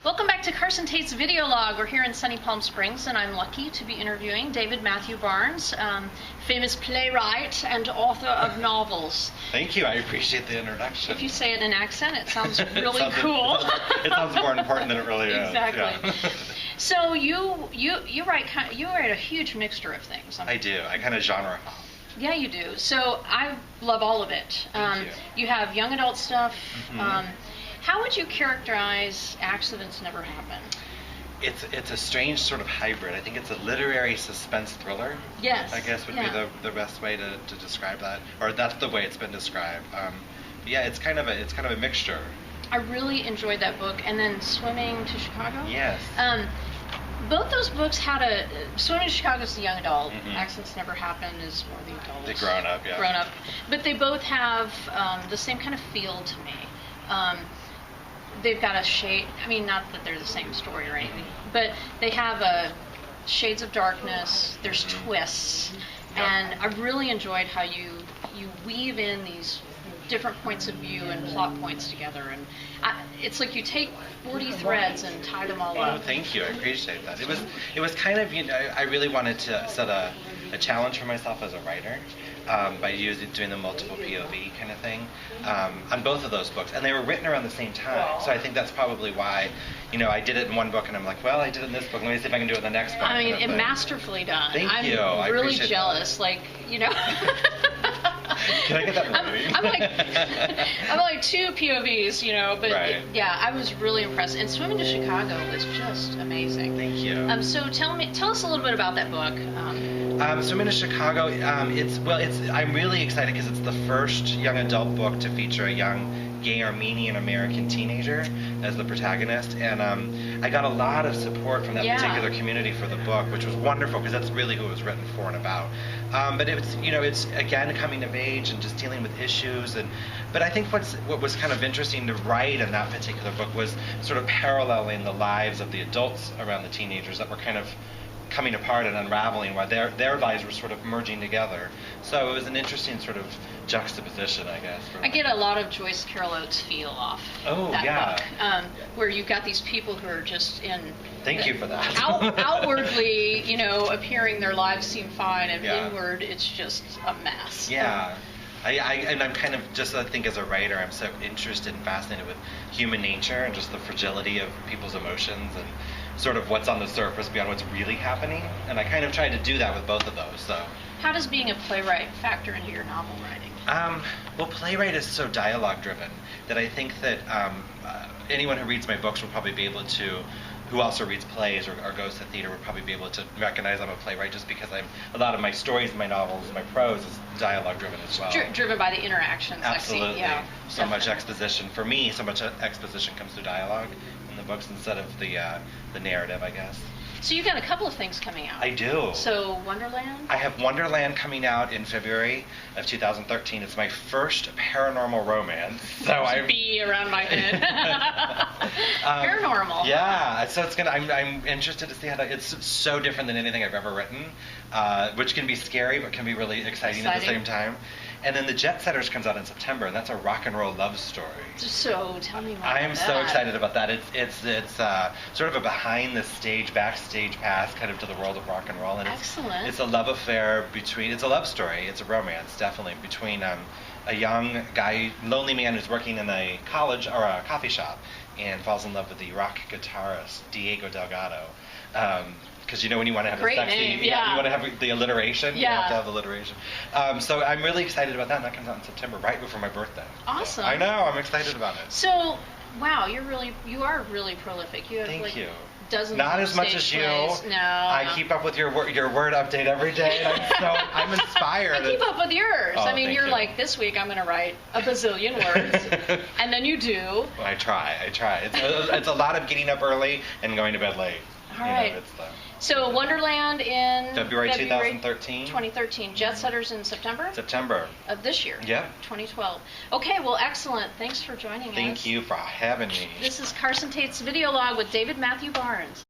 Welcome back to Carson Tate's Video Log. We're here in sunny Palm Springs, and I'm lucky to be interviewing David Matthew Barnes, famous playwright and author of novels. Thank you. I appreciate the introduction. If you say it in accent, it sounds really cool. It sounds more important than it really is. Exactly. Yeah. So you write a huge mixture of things. I do. I kind of genre hop. Yeah, you do. So I love all of it. Thank you have young adult stuff. Mhm. How would you characterize Accidents Never Happen? It's a strange sort of hybrid. I think it's a literary suspense thriller. Yes. I guess would be the best way to describe that, or that's the way it's been described. Yeah, it's kind of a mixture. I really enjoyed that book, and then Swimming to Chicago. Yes. Both those books had Swimming to Chicago is the young adult. Mhm. Accidents Never Happen is more the adult. The grown up, yeah. Grown up, but they both have the same kind of feel to me. They've got a shade. I mean, not that they're the same story or anything, but they have shades of darkness. There's twists, Yep. and I really enjoyed how you weave in these different points of view and plot points together, and it's like you take 40 threads and tie them all Oh, up. thank you. I appreciate that. It was kind of, I really wanted to set a challenge for myself as a writer by doing the multiple POV kind of thing on both of those books, and they were written around the same time. So I think that's probably why, I did it in one book, and I'm like, well, I did it in this book. Let me see if I can do it in the next book. I mean, and masterfully done. Thank you. I I'm really appreciate jealous. that. Like, Can I get that movie? I'm like two POVs, but Right. yeah, I was really impressed. And Swimming to Chicago was just amazing. Thank you. So tell us a little bit about that book. Swimming to Chicago, I'm really excited because it's the first young adult book to feature a young gay Armenian American teenager as the protagonist, and I got a lot of support from that particular community for the book, which was wonderful because that's really who it was written for and about. But it's again coming of age and just dealing with issues, but I think what was kind of interesting to write in that particular book was sort of paralleling the lives of the adults around the teenagers that were kind of coming apart and unraveling, while their lives were sort of merging together. So it was an interesting sort of juxtaposition, I guess. I get a lot of Joyce Carol Oates feel off that book, where you've got these people who are just in. Thank you for that. Outwardly, appearing their lives seem fine, and inward it's just a mess. Yeah. And I'm kind of I think as a writer, I'm so interested and fascinated with human nature and just the fragility of people's emotions and sort of what's on the surface beyond what's really happening. And I kind of tried to do that with both of those. So. How does being a playwright factor into your novel writing? Well, playwright is so dialogue driven that I think that anyone who reads my books will probably be able to, who also reads plays or goes to theater, would probably be able to recognize I'm a playwright just because a lot of my stories, my novels, my prose is dialogue driven as well. Driven by the interactions. Absolutely. I see. So much exposition. For me, so much exposition comes through dialogue in the books instead of the narrative, I guess. So you've got a couple of things coming out. I do. So Wonderland? I have Wonderland coming out in February of 2013. It's my first paranormal romance. So Bee around my head. Paranormal. Yeah. So I'm interested to see how it's so different than anything I've ever written, which can be scary but can be really exciting at the same time. And then The Jet Setters comes out in September, and that's a rock and roll love story. So tell me more about that. I'm so excited about that. It's sort of a behind the stage, backstage pass kind of to the world of rock and roll. And Excellent. It's a love affair it's a love story. It's a romance, definitely, between a young guy, lonely man who's working in a college or a coffee shop and falls in love with the rock guitarist Diego Delgado. Because when you want to have Great a sexy, name, you want to have the alliteration. Yeah. You have to have the alliteration. So I'm really excited about that, and that comes out in September, right before my birthday. Awesome. So, I know, I'm excited about it. So, wow, you are really prolific. You have Thank you. Dozens Not of as much stage as you. plays. No. I keep up with your word update every day. And I'm inspired. I keep up with yours. Oh, I mean, thank you're you. like, this week I'm going to write a bazillion words, and then you do. Well, I try. It's a lot of getting up early and going to bed late. All right. So Wonderland in February 2013. 2013. Jet Setters in September? September. Of this year? Yep. 2012. Okay, well, excellent. Thanks for joining us. Thank you for having me. This is Carson Tate's Video Log with David Matthew Barnes.